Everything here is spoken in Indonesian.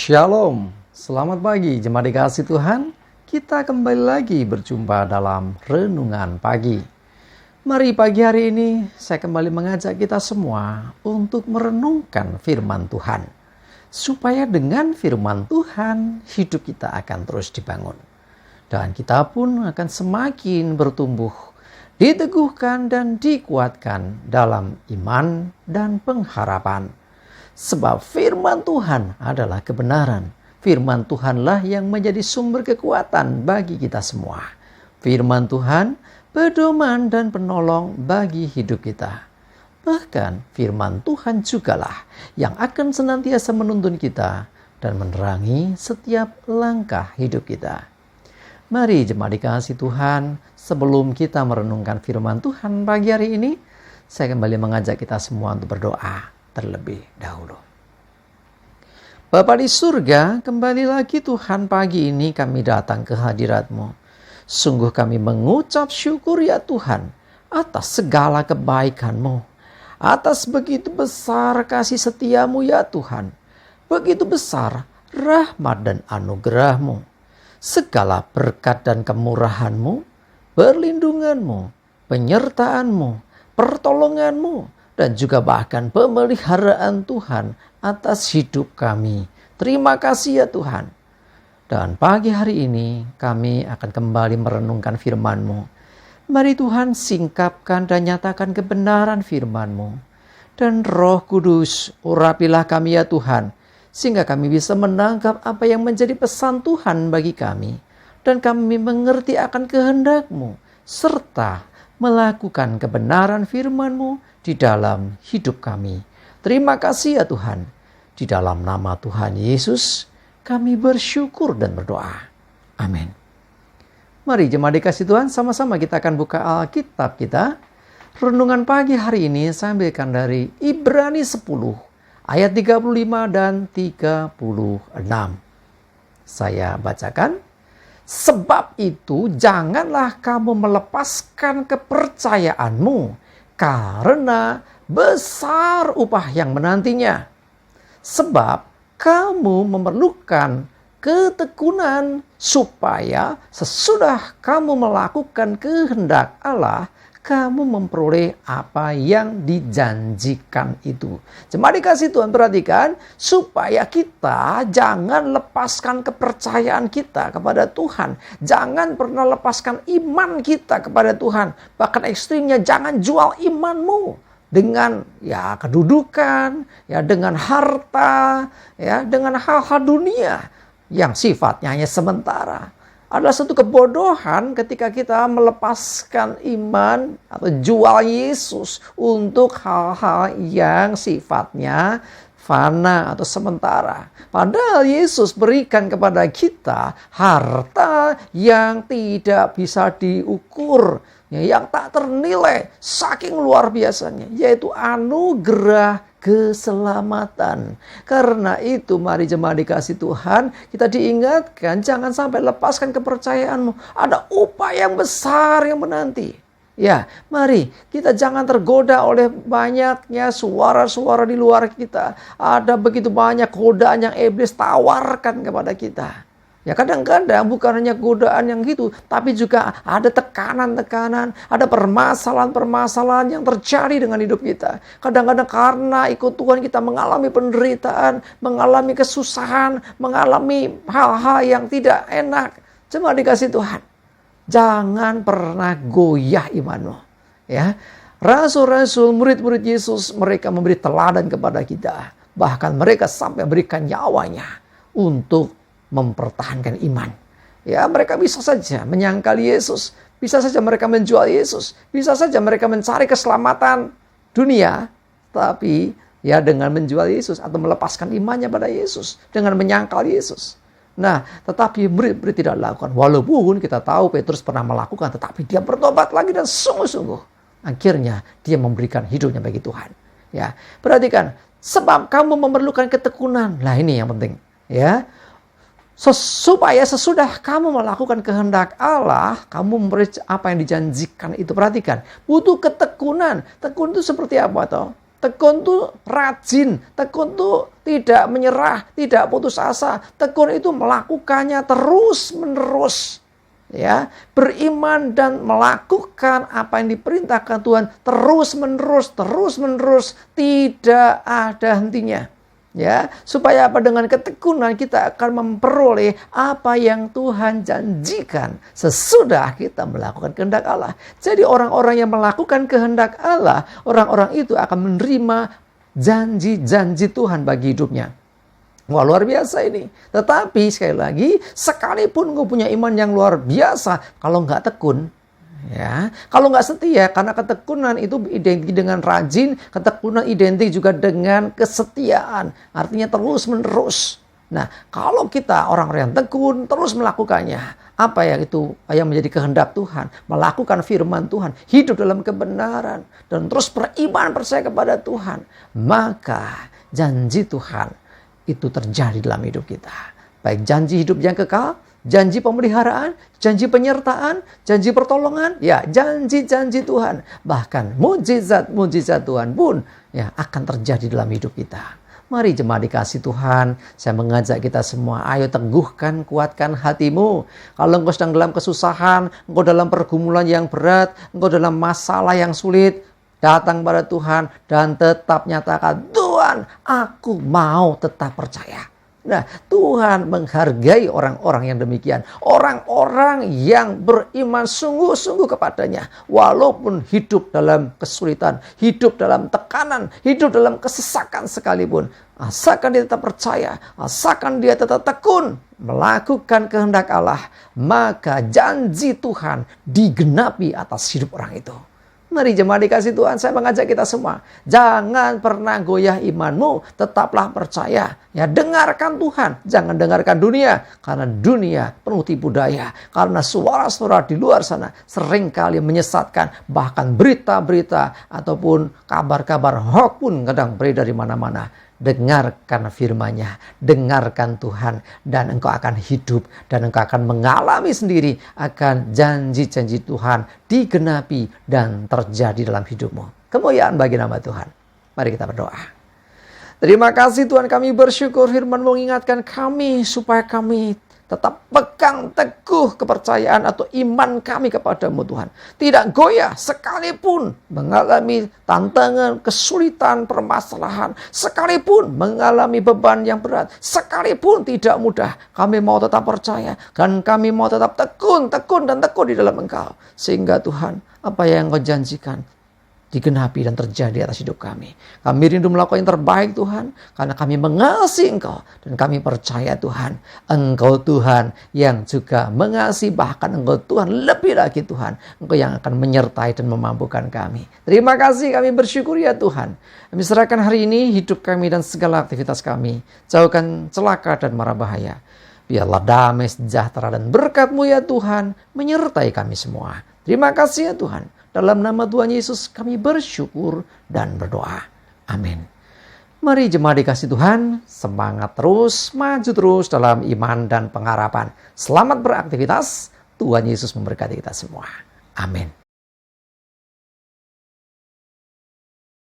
Shalom, selamat pagi jemaat dikasih Tuhan. Kita kembali lagi berjumpa dalam Renungan Pagi. Mari pagi hari ini saya kembali mengajak kita semua untuk merenungkan firman Tuhan. Supaya dengan firman Tuhan hidup kita akan terus dibangun. Dan kita pun akan semakin bertumbuh, diteguhkan dan dikuatkan dalam iman dan pengharapan. Sebab firman Tuhan adalah kebenaran. Firman Tuhanlah yang menjadi sumber kekuatan bagi kita semua. Firman Tuhan pedoman dan penolong bagi hidup kita. Bahkan firman Tuhan jugalah yang akan senantiasa menuntun kita dan menerangi setiap langkah hidup kita. Mari jemaat dikasih Tuhan, sebelum kita merenungkan firman Tuhan pagi hari ini, saya kembali mengajak kita semua untuk berdoa terlebih dahulu. Bapa di surga, kembali lagi Tuhan pagi ini kami datang ke hadirat-Mu. Sungguh kami mengucap syukur ya Tuhan atas segala kebaikan-Mu. Atas begitu besar kasih setia-Mu ya Tuhan. Begitu besar rahmat dan anugerah-Mu. Segala berkat dan kemurahan-Mu, perlindungan-Mu, penyertaan-Mu, pertolongan-Mu, dan juga bahkan pemeliharaan Tuhan atas hidup kami. Terima kasih ya Tuhan. Dan pagi hari ini kami akan kembali merenungkan firman-Mu. Mari Tuhan singkapkan dan nyatakan kebenaran firman-Mu. Dan Roh Kudus urapilah kami ya Tuhan, sehingga kami bisa menangkap apa yang menjadi pesan Tuhan bagi kami. Dan kami mengerti akan kehendak-Mu, serta melakukan kebenaran firman-Mu di dalam hidup kami. Terima kasih ya Tuhan. Di dalam nama Tuhan Yesus kami bersyukur dan berdoa. Amin. Mari jemaat dikasih Tuhan, sama-sama kita akan buka Alkitab kita. Renungan pagi hari ini saya ambilkan dari Ibrani 10 ayat 35 dan 36. Saya bacakan. Sebab itu janganlah kamu melepaskan kepercayaanmu, karena besar upah yang menantinya. Sebab kamu memerlukan ketekunan supaya sesudah kamu melakukan kehendak Allah, kamu memperoleh apa yang dijanjikan itu. Jemaat dikasih Tuhan, perhatikan, supaya kita jangan lepaskan kepercayaan kita kepada Tuhan. Jangan pernah lepaskan iman kita kepada Tuhan. Bahkan ekstrimnya, jangan jual imanmu dengan kedudukan, dengan harta, dengan hal-hal dunia yang sifatnya hanya sementara. Adalah satu kebodohan ketika kita melepaskan iman atau jual Yesus untuk hal-hal yang sifatnya fana atau sementara. Padahal Yesus berikan kepada kita harta yang tidak bisa diukur, yang tak ternilai, saking luar biasanya, yaitu anugerah keselamatan. Karena itu mari jemaat dikasih Tuhan, kita diingatkan jangan sampai lepaskan kepercayaanmu. Ada upah yang besar yang menanti. Ya, mari kita jangan tergoda oleh banyaknya suara-suara di luar kita. Ada begitu banyak godaan yang iblis tawarkan kepada kita. Ya, kadang-kadang bukan hanya godaan yang gitu, tapi juga ada tekanan-tekanan, ada permasalahan-permasalahan yang terjadi dengan hidup kita. Kadang-kadang karena ikut Tuhan kita mengalami penderitaan, mengalami kesusahan, mengalami hal-hal yang tidak enak. Cuma dikasih Tuhan, jangan pernah goyah imanmu. Ya, rasul-rasul, murid-murid Yesus, mereka memberi teladan kepada kita. Bahkan mereka sampai berikan nyawanya untuk mempertahankan iman. Ya, mereka bisa saja menyangkal Yesus, bisa saja mereka menjual Yesus, bisa saja mereka mencari keselamatan dunia, tapi dengan menjual Yesus atau melepaskan imannya pada Yesus dengan menyangkal Yesus. Nah, tetapi murid-murid tidak lakukan. Walaupun kita tahu Petrus pernah melakukan, tetapi dia bertobat lagi dan sungguh-sungguh. Akhirnya dia memberikan hidupnya bagi Tuhan. Ya, perhatikan, sebab kamu memerlukan ketekunan. Nah, ini yang penting. Ya, supaya sesudah kamu melakukan kehendak Allah, kamu memberi apa yang dijanjikan itu. Perhatikan, butuh ketekunan. Tekun itu seperti apa toh? Tekun tuh rajin, tekun tuh tidak menyerah, tidak putus asa. Tekun itu melakukannya terus-menerus. Ya, beriman dan melakukan apa yang diperintahkan Tuhan terus-menerus, tidak ada hentinya. Ya, supaya apa? Dengan ketekunan kita akan memperoleh apa yang Tuhan janjikan sesudah kita melakukan kehendak Allah. Jadi orang-orang yang melakukan kehendak Allah, orang-orang itu akan menerima janji-janji Tuhan bagi hidupnya. Wah, luar biasa ini. Tetapi sekali lagi, sekalipun engkau punya iman yang luar biasa, kalau nggak tekun, ya, kalau nggak setia, karena ketekunan itu identik dengan rajin, ketekunan identik juga dengan kesetiaan, artinya terus menerus. Nah, kalau kita orang-orang yang tekun terus melakukannya, apa yang itu yang menjadi kehendak Tuhan, melakukan firman Tuhan, hidup dalam kebenaran, dan terus beriman percaya kepada Tuhan, maka janji Tuhan itu terjadi dalam hidup kita. Baik janji hidup yang kekal, janji pemeliharaan, janji penyertaan, janji pertolongan, ya janji-janji Tuhan. Bahkan mujizat-mujizat Tuhan pun ya akan terjadi dalam hidup kita. Mari jemaat dikasih Tuhan, saya mengajak kita semua, ayo teguhkan, kuatkan hatimu. Kalau engkau sedang dalam kesusahan, engkau dalam pergumulan yang berat, engkau dalam masalah yang sulit, datang pada Tuhan dan tetap nyatakan, Tuhan, aku mau tetap percaya. Nah, Tuhan menghargai orang-orang yang demikian. Orang-orang yang beriman sungguh-sungguh kepadanya. Walaupun hidup dalam kesulitan, hidup dalam tekanan, hidup dalam kesesakan sekalipun. Asalkan dia tetap percaya, asalkan dia tetap tekun melakukan kehendak Allah, maka janji Tuhan digenapi atas hidup orang itu. Mari jemaat dikasih Tuhan, saya mengajak kita semua, jangan pernah goyah imanmu, tetaplah percaya. Ya, dengarkan Tuhan, jangan dengarkan dunia, karena dunia penuh tipu daya. Karena suara-suara di luar sana seringkali menyesatkan, bahkan berita-berita ataupun kabar-kabar hoax pun kadang beredar di mana-mana. Dengarkan firman-Nya, dengarkan Tuhan, dan engkau akan hidup, dan engkau akan mengalami sendiri akan janji-janji Tuhan digenapi dan terjadi dalam hidupmu. Kemuliaan bagi nama Tuhan. Mari kita berdoa. Terima kasih Tuhan, kami bersyukur firman mengingatkan kami supaya kami tetap pegang teguh kepercayaan atau iman kami kepadamu Tuhan. Tidak goyah sekalipun mengalami tantangan, kesulitan, permasalahan. Sekalipun mengalami beban yang berat. Sekalipun tidak mudah. Kami mau tetap percaya. Dan kami mau tetap tekun di dalam Engkau. Sehingga Tuhan, apa yang Engkau janjikan digenapi dan terjadi atas hidup kami. Kami rindu melakukan yang terbaik Tuhan, karena kami mengasihi Engkau, dan kami percaya Tuhan, Engkau Tuhan yang juga mengasihi, bahkan Engkau Tuhan lebih lagi Tuhan, Engkau yang akan menyertai dan memampukan kami. Terima kasih, kami bersyukur ya Tuhan. Kami serahkan hari ini hidup kami dan segala aktivitas kami. Jauhkan celaka dan mara bahaya. Biarlah damai, sejahtera dan berkat-Mu ya Tuhan menyertai kami semua. Terima kasih ya Tuhan. Dalam nama Tuhan Yesus kami bersyukur dan berdoa. Amin. Mari jemaat dikasih Tuhan, semangat terus, maju terus dalam iman dan pengharapan. Selamat beraktivitas, Tuhan Yesus memberkati kita semua. Amin.